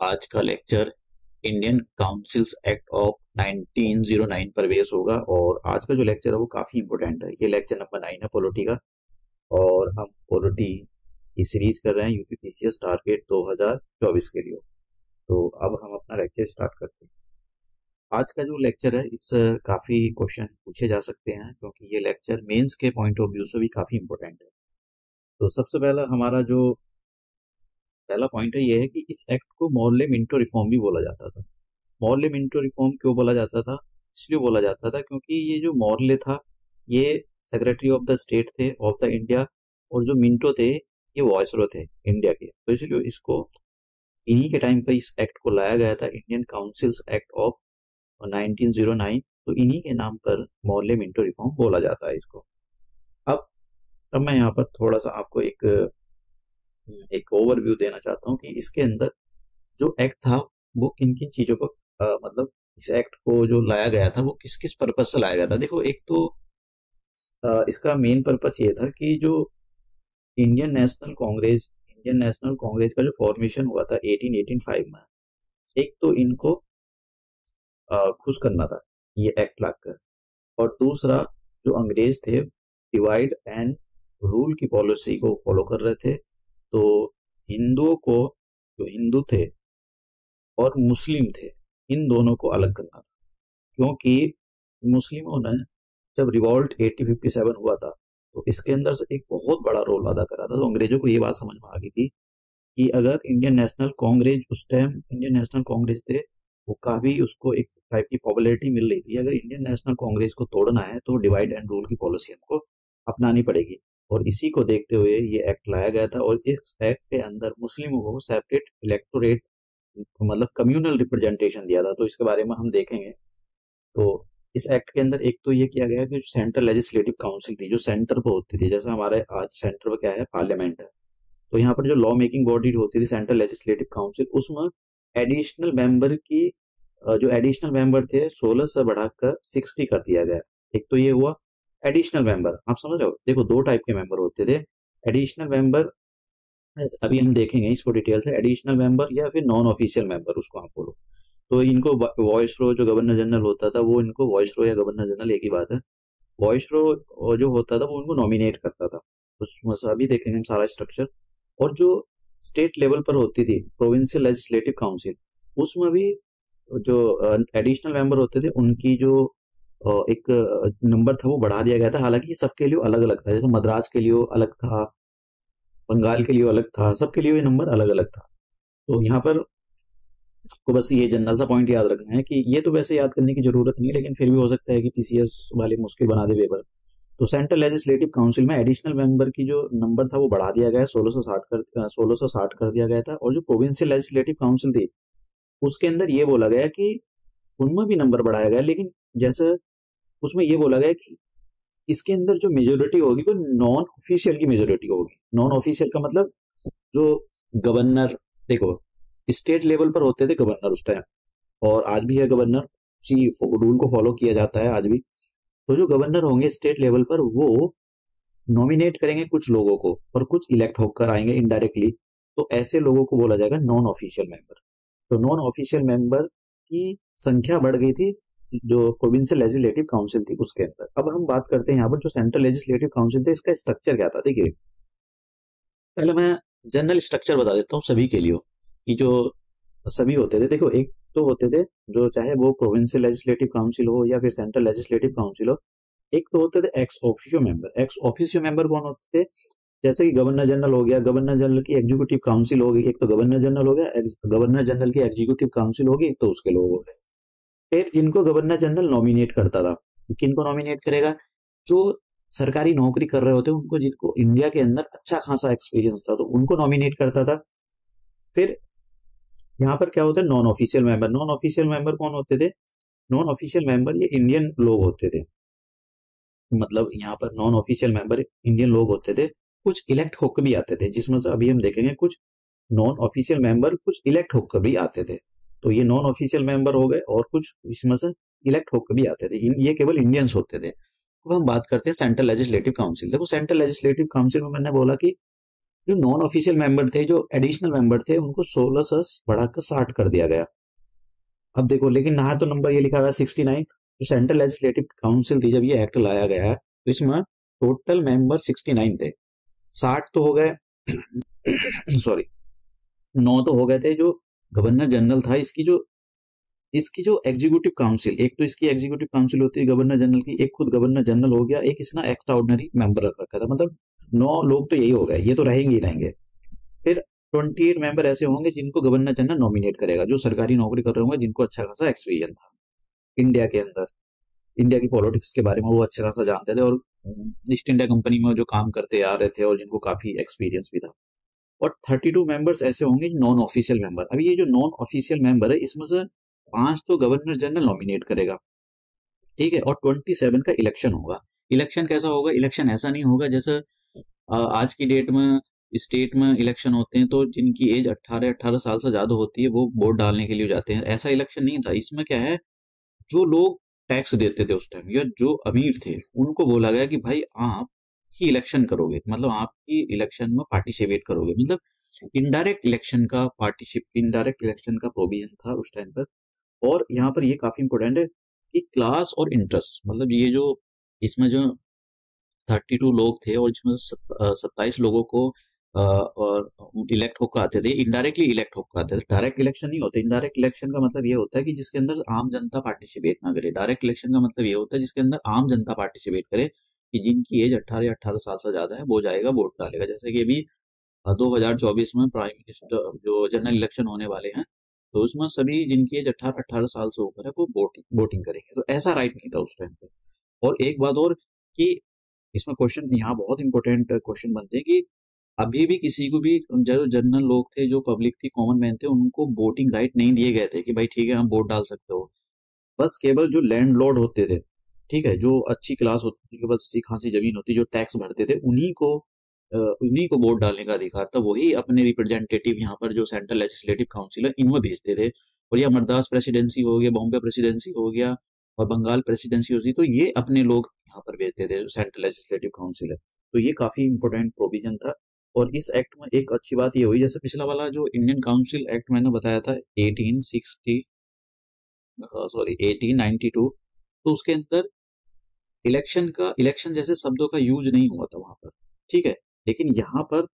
आज का lecture Indian councils act of 1909 पर बेस होगा और आज का जो लेक्चर है वो काफी इंपॉर्टेंट है। ये लेक्चर नंबर 9 है पॉलिटी का और हम पॉलिटी की सीरीज कर रहे हैं यूपीपीसीएस टारगेट 2024 के लिए। तो अब हम अपना लेक्चर स्टार्ट करते हैं। आज का जो लेक्चर है इससे काफी क्वेश्चन पूछे जा सकते हैं क्योंकि ये लेक्चर मेंस के पॉइंट ऑफ व्यू से भी काफी इंपॉर्टेंट है। तो सबसे पहला हमारा जो पहला पॉइंट है ये है कि इस एक्ट को मॉर्ले मिंटो रिफॉर्म भी बोला जाता था। मॉर्ले मिंटो रिफॉर्म क्यों बोला जाता था? इसलिए बोला जाता था क्योंकि ये जो मॉर्ले था ये सेक्रेटरी ऑफ द स्टेट थे ऑफ द इंडिया और जो मिंटो थे ये वॉइसरॉय थे इंडिया के। तो इसलिए इसको इन्हीं के टाइम पर इस एक्ट को लाया गया था, इंडियन काउंसिल्स एक्ट ऑफ 1909। तो इन्हीं के नाम पर मॉर्ले मिंटो रिफॉर्म बोला जाता है इसको। अब मैं यहाँ पर थोड़ा सा आपको एक ओवरव्यू देना चाहता हूँ कि इसके अंदर जो एक्ट था वो किन किन चीजों को मतलब इस एक्ट को जो लाया गया था वो किस किस पर्पज से लाया गया था। देखो, एक तो इसका मेन पर्पज ये था कि जो इंडियन नेशनल कांग्रेस का जो फॉर्मेशन हुआ था 1885 में, एक तो इनको खुश करना था ये एक्ट लाकर, और दूसरा जो अंग्रेज थे डिवाइड एंड रूल की पॉलिसी को फॉलो कर रहे थे। तो हिंदुओं को, जो हिंदू थे और मुस्लिम थे, इन दोनों को अलग करना था क्योंकि मुस्लिमों ने जब रिवॉल्ट 1857 हुआ था तो इसके अंदर से एक बहुत बड़ा रोल अदा करा था। तो अंग्रेजों को ये बात समझ में आ गई थी कि अगर इंडियन नेशनल कांग्रेस, उस टाइम इंडियन नेशनल कांग्रेस थे वो काफी, उसको एक टाइप की पॉपुलैरिटी मिल रही थी, अगर इंडियन नेशनल कांग्रेस को तोड़ना है तो डिवाइड एंड रूल की पॉलिसी हमको अपनानी पड़ेगी। और इसी को देखते हुए ये एक्ट लाया गया था और इस एक्ट के अंदर मुस्लिमों को सेपरेट इलेक्टोरेट मतलब कम्युनल रिप्रेजेंटेशन दिया था। तो इसके बारे में हम देखेंगे। तो इस एक्ट के अंदर एक तो ये किया गया कि सेंट्रल लेजिस्लेटिव काउंसिल थी जो सेंटर पर होती थी, जैसे हमारे आज सेंटर पर क्या है, पार्लियामेंट है, तो यहाँ पर जो लॉ मेकिंग बॉडी होती थी सेंट्रल लेजिस्लेटिव काउंसिल, उसमें एडिशनल मेंबर की जो एडिशनल मेंबर थे 16 से बढ़ाकर 60 कर दिया गया। एक तो ये हुआ एडिशनल मेंबर, आप समझ रहे हो। देखो, दो टाइप के मेंबर होते थे। एडिशनल मेंबर, अभी हम देखेंगे इसको डिटेल से, एडिशनल मेंबर या फिर नॉन ऑफिशियल मेंबर उसको आप बोलो। तो इनको वॉइसरॉय जो गवर्नर जनरल होता था वो इनको, वॉइसरॉय या गवर्नर जनरल एक ही बात है, वॉइसरॉय जो होता था वो उनको नॉमिनेट करता था। उसमें से अभी देखेंगे हम सारा स्ट्रक्चर। और जो स्टेट लेवल पर होती थी प्रोविंशियल लेजिस्लेटिव काउंसिल, उसमें भी जो एडिशनल मेंबर होते थे उनकी जो एक नंबर था वो बढ़ा दिया गया था। हालांकि ये सबके लिए अलग अलग था, जैसे मद्रास के लिए अलग था, बंगाल के लिए अलग था, सबके लिए ये नंबर अलग अलग था। तो यहाँ पर आपको बस ये जनरल सा पॉइंट याद रखना है कि ये तो वैसे याद करने की जरूरत नहीं है, लेकिन फिर भी हो सकता है कि पीसीएस वाले मुश्किल बना दे पेपर। तो सेंट्रल लेजिस्लेटिव काउंसिल में एडिशनल मेंबर की जो नंबर था वो बढ़ा दिया गया, 1660 कर दिया गया था। और जो प्रोविंशियल लेजिस्लेटिव काउंसिल थी उसके अंदर ये बोला गया कि उनमें भी नंबर बढ़ाया गया, लेकिन जैसे उसमें ये बोला गया कि इसके अंदर जो मेजोरिटी होगी वो नॉन ऑफिशियल की मेजोरिटी होगी। नॉन ऑफिशियल का मतलब जो गवर्नर, देखो स्टेट लेवल पर होते थे गवर्नर उस टाइम, और आज भी है गवर्नर, उसी रूल को फॉलो किया जाता है आज भी। तो जो गवर्नर होंगे स्टेट लेवल पर वो नॉमिनेट करेंगे कुछ लोगों को और कुछ इलेक्ट होकर आएंगे इनडायरेक्टली, तो ऐसे लोगों को बोला जाएगा नॉन ऑफिशियल मेंबर। तो नॉन ऑफिशियल मेंबर की संख्या बढ़ गई थी जो प्रोविंशियल लेजिस्लेटिव काउंसिल थी उसके अंदर। अब हम बात करते हैं यहाँ पर जो सेंट्रल लेजिस्लेटिव काउंसिल थे, इसका स्ट्रक्चर क्या था। देखिए, पहले मैं जनरल स्ट्रक्चर बता देता हूँ सभी के लिए कि जो सभी होते थे। देखो, एक तो होते थे जो चाहे वो प्रोविंशियल लेजिस्लेटिव काउंसिल हो या फिर सेंट्रल लेजिस्लेटिव काउंसिल हो, एक तो होते थे ex officio member. Ex officio member कौन होते थे? जैसे कि गवर्नर जनरल हो गया, गवर्नर जनरल की एग्जीक्यूटिव काउंसिल होगी, एक तो गवर्नर जनरल हो गया, गवर्नर जनरल की एग्जीक्यूटिव काउंसिल होगी, एक तो उसके लोग हो गए। फिर जिनको गवर्नर जनरल नॉमिनेट करता था, किनको नॉमिनेट करेगा? जो सरकारी नौकरी कर रहे होते उनको, जिनको इंडिया के अंदर अच्छा खासा एक्सपीरियंस था, तो उनको नॉमिनेट करता था। फिर यहाँ पर क्या होता है, non official member. Non official member कौन होते थे? नॉन ऑफिशियल मेंबर ये इंडियन लोग होते थे, मतलब यहाँ पर नॉन ऑफिशियल मेंबर इंडियन लोग होते थे। कुछ इलेक्ट होकर भी आते थे, जिसमें से अभी हम देखेंगे कुछ नॉन ऑफिशियल मेंबर कुछ इलेक्ट होकर भी आते थे। तो ये नॉन ऑफिशियल मेंबर हो गए और कुछ इसमें से इलेक्ट होकर भी आते थे, ये केवल इंडियंस होते थे। अब हम बात करते हैं सेंट्रल लेजिस्लेटिव काउंसिल। देखो, सेंट्रल लेजिस्लेटिव काउंसिल में मैंने बोला कि जो नॉन ऑफिशियल मेंबर थे, जो एडिशनल मेंबर थे, उनको 16 से बढ़ाकर 60 कर दिया गया। अब देखो, लेकिन यहाँ तो नंबर ये लिखा हुआ है 69। जो सेंट्रल लेजिस्लेटिव काउंसिल थी, जब ये एक्ट लाया गया है, तो इसमें टोटल मेंबर 69 थे। 60 तो हो गए सॉरी 9 तो हो गए थे जो गवर्नर जनरल था। इसकी जो एग्जीक्यूटिव काउंसिल, एक तो इसकी एग्जीक्यूटिव काउंसिल होती है गवर्नर जनरल की, एक खुद गवर्नर जनरल हो गया, एक इसने एक्स्ट्रा ऑर्डिनरी मेंबर रख रखा था। मतलब 9 लोग तो यही हो गए, ये तो रहेंगे ही रहेंगे। फिर 28 मेंबर ऐसे होंगे जिनको गवर्नर जनरल नॉमिनेट करेगा, जो सरकारी नौकरी कर रहे होंगे, जिनको अच्छा खासा एक्सपीरियंस था इंडिया के अंदर, इंडिया की पॉलिटिक्स के बारे में वो अच्छा खासा जानते थे, और ईस्ट इंडिया कंपनी में जो काम करते आ रहे थे और जिनको काफी एक्सपीरियंस भी था। और 32 मेंबर्स ऐसे होंगे नॉन ऑफिशियल मेंबर। अब ये जो नॉन ऑफिशियल मेंबर है, इसमें से 5 तो गवर्नर जनरल नॉमिनेट करेगा, ठीक है, और 27 का इलेक्शन होगा। इलेक्शन कैसा होगा? इलेक्शन ऐसा नहीं होगा जैसे आज की डेट में स्टेट में इलेक्शन होते हैं, तो जिनकी एज 18 साल से ज्यादा होती है वो वोट डालने के लिए जाते हैं। ऐसा इलेक्शन नहीं था। इसमें क्या है, जो लोग टैक्स देते थे उस टाइम, या जो अमीर थे, उनको बोला गया कि भाई आप ही इलेक्शन करोगे, मतलब आप ही इलेक्शन में पार्टिसिपेट करोगे। मतलब इनडायरेक्ट इलेक्शन का प्रोविजन था उस टाइम पर। और यहाँ पर ये काफी इंपॉर्टेंट है कि क्लास और इंटरेस्ट, मतलब ये जो इसमें जो 32 लोग थे, और इसमें 27 लोगों को और इलेक्ट होकर आते थे, इनडायरेक्टली इलेक्ट होकर आते थे। डायरेक्ट इलेक्शन नहीं होते। इनडायरेक्ट इलेक्शन का मतलब ये होता है कि जिसके अंदर आम जनता पार्टिसिपेट ना करे। डायरेक्ट इलेक्शन का मतलब ये होता है जिसके अंदर आम जनता पार्टिसिपेट करे, कि जिनकी एज 18 साल से ज्यादा है वो जाएगा वोट डालेगा। जैसे कि अभी 2024 में प्राइम मिनिस्टर जो जनरल इलेक्शन होने वाले हैं, तो उसमें सभी जिनकी एज 18 साल से ऊपर है वो वोटिंग करेंगे। तो ऐसा राइट नहीं था उस टाइम पे। और एक बात और, कि इसमें क्वेश्चन यहाँ बहुत इंपॉर्टेंट क्वेश्चन बनते हैं कि अभी भी किसी को भी, जो जनरल लोग थे, जो पब्लिक थी, कॉमन मैन थे, उनको वोटिंग राइट नहीं दिए गए थे कि भाई ठीक है हम वोट डाल सकते हो। बस केवल जो लैंडलॉर्ड होते थे, ठीक है, जो अच्छी क्लास होती थी, बस अच्छी खासी जमीन होती, जो टैक्स भरते थे, उन्हीं को वोट डालने का अधिकार था। वही अपने रिप्रेजेंटेटिव यहाँ पर जो सेंट्रल लेजिस्लेटिव काउंसिल है इनमें भेजते थे। और यह मद्रास प्रेसिडेंसी हो गया, बॉम्बे प्रेसिडेंसी हो गया, और बंगाल प्रेसिडेंसी होती, तो ये अपने लोग यहाँ पर भेजते थे, जो सेंट्रल लेजिस्लेटिव काउंसिल है। तो ये काफी इंपॉर्टेंट प्रोविजन था। और इस एक्ट में एक अच्छी बात ये हुई, जैसे पिछला वाला जो इंडियन काउंसिल एक्ट मैंने बताया था 1892, तो उसके अंदर इलेक्शन जैसे शब्दों का यूज नहीं हुआ था वहां पर, ठीक है। लेकिन यहाँ पर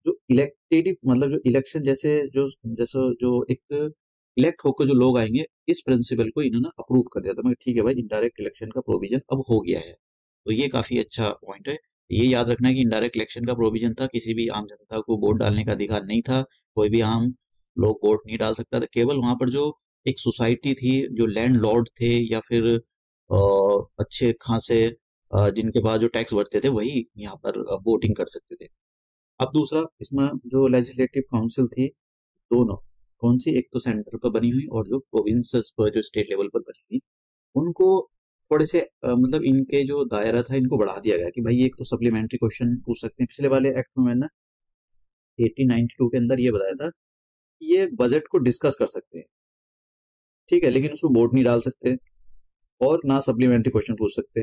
जो इलेक्टेटिव, मतलब जो इलेक्शन जैसे जो एक इलेक्ट होकर जो लोग आएंगे, इस प्रिंसिपल को इन्होंने अप्रूव कर दिया था। मगर ठीक है भाई, इनडायरेक्ट इलेक्शन का प्रोविजन अब हो गया है, तो ये काफी अच्छा पॉइंट है। ये याद रखना है कि इनडायरेक्ट इलेक्शन का प्रोविजन था, किसी भी आम जनता को वोट डालने का अधिकार नहीं था। कोई भी आम लोग वोट नहीं डाल सकता था। केवल वहां पर जो एक सोसाइटी थी, जो लैंड लॉर्ड थे, या फिर अच्छे खासे जिनके पास जो टैक्स भरते थे, वही यहाँ पर वोटिंग कर सकते थे। अब दूसरा, इसमें जो लेजिस्लेटिव काउंसिल थी, दोनों, कौन सी, एक तो सेंटर पर बनी हुई और जो प्रोविंसेस पर, जो स्टेट लेवल पर बनी हुई, उनको थोड़े से मतलब इनके जो दायरा था इनको बढ़ा दिया गया, कि भाई एक तो सप्लीमेंट्री क्वेश्चन पूछ सकते हैं। पिछले वाले एक्ट में मैंने 1892 के अंदर ये बताया था कि ये बजट को डिस्कस कर सकते हैं, ठीक है, लेकिन उसको वोट नहीं डाल सकते, और ना सप्लीमेंट्री क्वेश्चन पूछ सकते।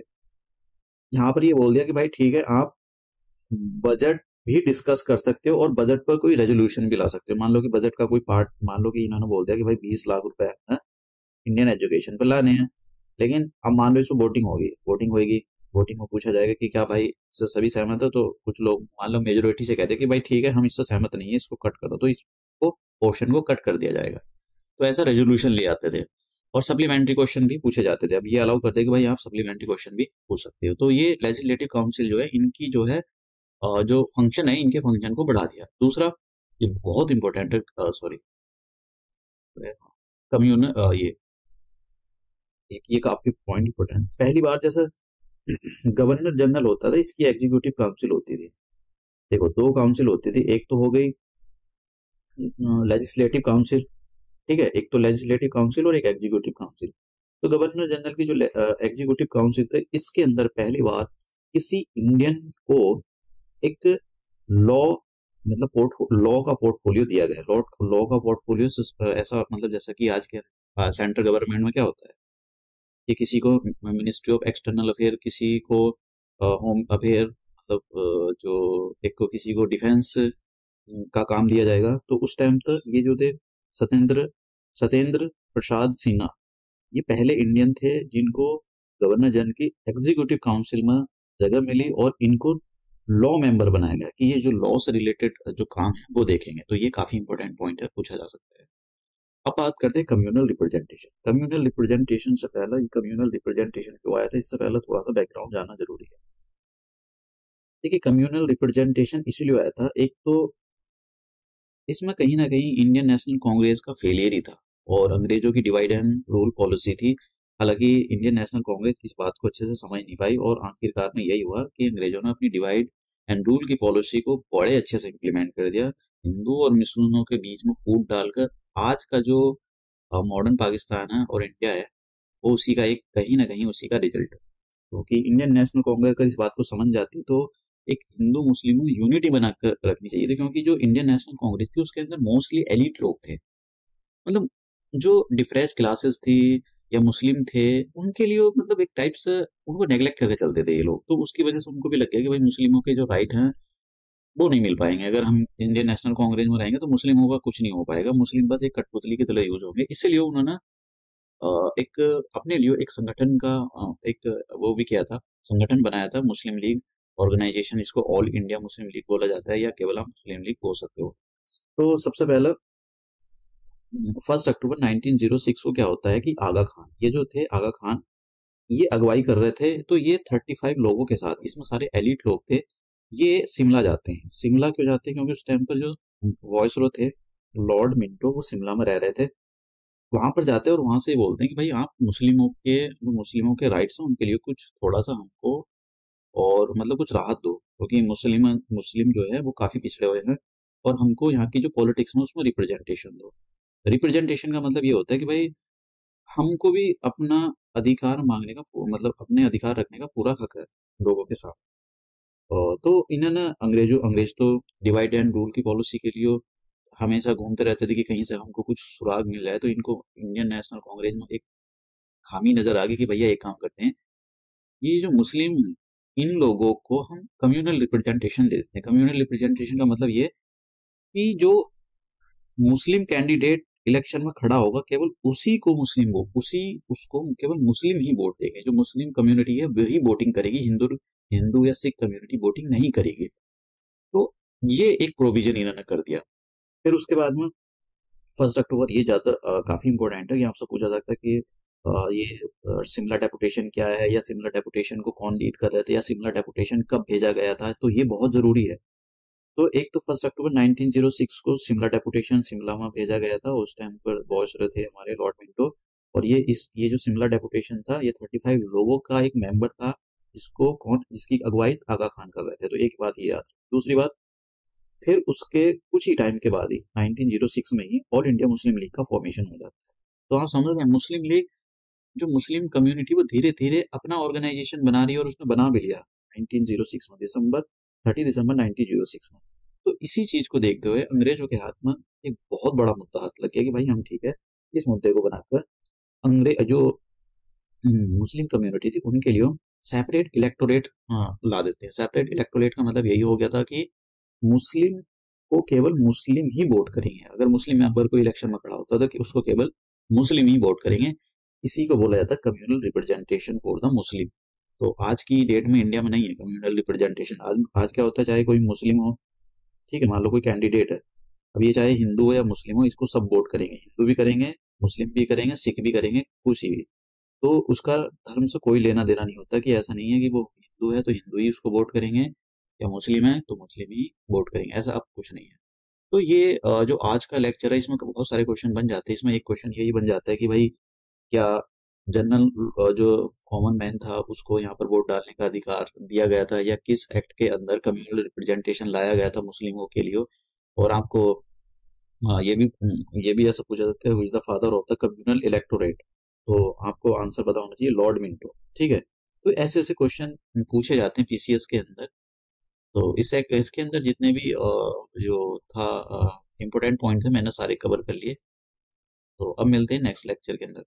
यहाँ पर ये बोल दिया कि भाई ठीक है, आप बजट भी डिस्कस कर सकते हो, और बजट पर कोई रेजोल्यूशन भी ला सकते हो। मान लो कि बजट का कोई पार्ट, मान लो कि इन्होंने बोल दिया कि भाई 20 लाख रुपए है इंडियन एजुकेशन पर लाने हैं, लेकिन अब मान लो इसको वोटिंग में पूछा जाएगा कि क्या भाई इससे सभी सहमत है, तो कुछ लोग मान लो मेजोरिटी से कहते हैं कि भाई ठीक है हम इससे सहमत नहीं है, इसको कट कर दो, तो इसको पोर्शन को कट कर दिया जाएगा। तो ऐसा रेजोल्यूशन ले आते थे। और सप्लीमेंट्री क्वेश्चन भी पूछे जाते थे। अब ये अलाउ करते हैं कि भाई आप सप्लीमेंट्री क्वेश्चन भी पूछ सकते हो। तो ये लेजिस्लेटिव काउंसिल जो है, इनकी जो है जो फंक्शन है, इनके फंक्शन को बढ़ा दिया। दूसरा, ये बहुत इंपॉर्टेंट है, सॉरी, कम्यून ये एक ये काफी पॉइंट इंपॉर्टेंट। पहली बार जैसे गवर्नर जनरल होता था, इसकी एग्जीक्यूटिव काउंसिल होती थी। देखो, दो काउंसिल होती थी, एक तो हो गई लेजिस्लेटिव काउंसिल, ठीक है, एक तो लेजिस्लेटिव काउंसिल और एक एग्जीक्यूटिव काउंसिल। तो गवर्नर जनरल की जो एग्जीक्यूटिव काउंसिल थे, इसके अंदर पहली बार किसी इंडियन को एक लॉ, मतलब लॉ का पोर्टफोलियो दिया गया। लॉ का पोर्टफोलियो ऐसा, मतलब जैसा कि आज के सेंट्रल गवर्नमेंट में क्या होता है कि किसी को मिनिस्ट्री ऑफ एक्सटर्नल अफेयर, किसी को होम अफेयर, मतलब जो एक को किसी को डिफेंस का काम दिया जाएगा। तो उस टाइम तक ये जो थे सत्येंद्र सत्येंद्र प्रसाद सिन्हा, ये पहले इंडियन थे जिनको गवर्नर जनरल की एग्जीक्यूटिव काउंसिल में जगह मिली और इनको लॉ मेंबर बनाया गया कि ये जो लॉ से रिलेटेड जो काम है वो देखेंगे। तो ये काफी इंपॉर्टेंट पॉइंट है, पूछा जा सकता है। अब बात करते हैं कम्युनल रिप्रेजेंटेशन। कम्युनल रिप्रेजेंटेशन से पहले ये कम्युनल रिप्रेजेंटेशन क्यों आया था, इससे पहले थोड़ा सा बैकग्राउंड जानना जरूरी है। देखिए, कम्युनल रिप्रेजेंटेशन इसीलिए आया था, एक तो इसमें कहीं ना कहीं इंडियन नेशनल कांग्रेस का फेलियर ही था और अंग्रेजों की डिवाइड एंड रूल पॉलिसी थी। हालांकि इंडियन नेशनल कांग्रेस इस बात को अच्छे से समझ नहीं पाई और आखिरकार में यही हुआ कि अंग्रेजों ने अपनी डिवाइड एंड रूल की पॉलिसी को बड़े अच्छे से इम्प्लीमेंट कर दिया। हिंदू और मुस्लिमों के बीच में फूट डालकर आज का जो मॉडर्न पाकिस्तान है और इंडिया है, वो उसी का एक कहीं ना कहीं उसी का रिजल्ट है। क्योंकि इंडियन नेशनल कांग्रेस अगर इस बात को समझ जाती तो एक हिंदू मुस्लिम यूनिटी बनाकर रखनी चाहिए थी। क्योंकि जो इंडियन नेशनल कांग्रेस थी उसके अंदर मोस्टली एलिट लोग थे, मतलब जो डिप्रेस क्लासेस थी या मुस्लिम थे, उनके लिए मतलब एक टाइप से उनको नेग्लेक्ट करके चलते थे ये लोग। तो उसकी वजह से उनको भी लग गया कि भाई मुस्लिमों के जो राइट हैं वो नहीं मिल पाएंगे। अगर हम इंडियन नेशनल कांग्रेस में रहेंगे तो मुस्लिमों का कुछ नहीं हो पाएगा, मुस्लिम बस एक कठपुतली की तरह यूज होंगे। इसलिए उन्होंने एक अपने लिए एक संगठन का एक वो भी किया था, संगठन बनाया था, मुस्लिम लीग ऑर्गेनाइजेशन। इसको ऑल इंडिया मुस्लिम लीग बोला जाता है या केवल आप मुस्लिम लीग बोल सकते हो। तो सबसे पहले 1 अक्टूबर 1906 को क्या होता है कि आगा खान, ये जो थे आगा खान, ये अगुवाई कर रहे थे। तो ये 35 लोगों के साथ, इसमें सारे एलिट लोग थे, ये शिमला जाते हैं। शिमला क्यों जाते हैं? क्योंकि उस टाइम पर जो वॉइसरॉय थे लॉर्ड मिंटो, वो शिमला में रह रहे थे। वहां पर जाते हैं और वहां से बोलते हैं कि भाई आप मुस्लिमों के राइट्स हैं उनके लिए कुछ थोड़ा सा हमको और मतलब कुछ राहत दो, क्योंकि मुस्लिम मुस्लिम जो है वो काफी पिछड़े हुए हैं और हमको यहाँ की जो पॉलिटिक्स में उसमें रिप्रेजेंटेशन दो। रिप्रेजेंटेशन का मतलब ये होता है कि भाई हमको भी अपना अधिकार मांगने का मतलब अपने अधिकार रखने का पूरा हक है लोगों के साथ। तो इन्होंने अंग्रेज तो डिवाइड एंड रूल की पॉलिसी के लिए हमेशा घूमते रहते थे कि कहीं से हमको कुछ सुराग मिल जाए। तो इनको इंडियन नेशनल कांग्रेस में एक खामी नजर आ गई कि भैया एक काम करते हैं, ये जो मुस्लिम हैं, इन लोगों को हम कम्युनल रिप्रेजेंटेशन दे देते हैं। कम्युनल रिप्रेजेंटेशन का मतलब ये कि जो मुस्लिम कैंडिडेट इलेक्शन में खड़ा होगा केवल उसी को मुस्लिम वोट उसी उसको केवल मुस्लिम ही वोट देंगे। जो मुस्लिम कम्युनिटी है वही वोटिंग करेगी, हिंदू हिंदू या सिख कम्युनिटी वोटिंग नहीं करेगी। तो ये एक प्रोविजन इन्होंने कर दिया। फिर उसके बाद में 1 अक्टूबर, ये ज्यादा काफी इंपॉर्टेंट है। ये आपसे पूछा जाता है कि ये शिमला डेपुटेशन क्या है, या शिमला डेपुटेशन को कौन लीड कर रहे थे, या शिमला डेपुटेशन कब भेजा गया था, तो ये बहुत जरूरी है। तो एक तो 1 अक्टूबर 1906 को शिमला डेपुटेशन शिमला में भेजा गया था। उस टाइम पर बॉस रहे थे हमारे लॉर्ड मिंटो। और ये जो शिमला डेपुटेशन था ये 35 लोगों का एक मेंबर था, जिसकी अगुवाई आगा खान कर रहे थे। तो एक बात ये याद। दूसरी बात, फिर उसके कुछ ही टाइम के बाद ही 1906 में ही ऑल इंडिया मुस्लिम लीग का फॉर्मेशन हो जाता है। तो आप समझ रहे हैं, मुस्लिम लीग जो मुस्लिम कम्युनिटी वो धीरे धीरे अपना ऑर्गेनाइजेशन बना रही है और उसने बना भी लिया 1906 में, 30 दिसंबर 1906 में। तो इसी चीज को देखते हुए अंग्रेजों के हाथ में एक बहुत बड़ा मुद्दा हाथ लग गया कि भाई हम ठीक है, इस मुद्दे को बनाकर अंग्रेज जो मुस्लिम कम्युनिटी थी उनके लिए सेपरेट इलेक्टोरेट ला देते हैं। सेपरेट इलेक्टोरेट का मतलब यही हो गया था कि मुस्लिम को केवल मुस्लिम ही वोट करेंगे। अगर मुस्लिम मेंबर को इलेक्शन में खड़ा होता था कि उसको केवल मुस्लिम ही वोट करेंगे। इसी को बोला जाता है communal representation for the Muslim. तो आज की डेट में इंडिया में नहीं है कम्युनल रिप्रेजेंटेशन। आज क्या होता है, चाहे कोई मुस्लिम हो, ठीक है, मान लो कोई कैंडिडेट है, अब ये चाहे हिंदू हो या मुस्लिम हो, इसको सब वोट करेंगे, हिंदू भी करेंगे, मुस्लिम भी करेंगे, सिख भी करेंगे, कुछ भी। तो उसका धर्म से कोई लेना देना नहीं होता, कि ऐसा नहीं है कि वो हिंदू है तो हिंदू ही उसको वोट करेंगे या मुस्लिम है तो मुस्लिम ही वोट करेंगे, ऐसा अब कुछ नहीं है। तो ये जो आज का लेक्चर है इसमें बहुत सारे क्वेश्चन बन जाते हैं। इसमें एक क्वेश्चन यही बन जाता है कि भाई क्या जनरल जो कॉमन मैन था उसको यहाँ पर वोट डालने का अधिकार दिया गया था, या किस एक्ट के अंदर कम्युनल रिप्रेजेंटेशन लाया गया था मुस्लिमों के लिए। और आपको हाँ, ये भी ऐसा पूछा जाता है, who is the father of the communal electorate. तो आपको आंसर पता होना चाहिए, लॉर्ड मिंटो। ठीक है, तो ऐसे ऐसे क्वेश्चन पूछे जाते हैं पीसीएस के अंदर। तो इसके अंदर जितने भी जो था इम्पोर्टेंट पॉइंट थे मैंने सारे कवर कर लिए। तो अब मिलते हैं नेक्स्ट लेक्चर के अंदर।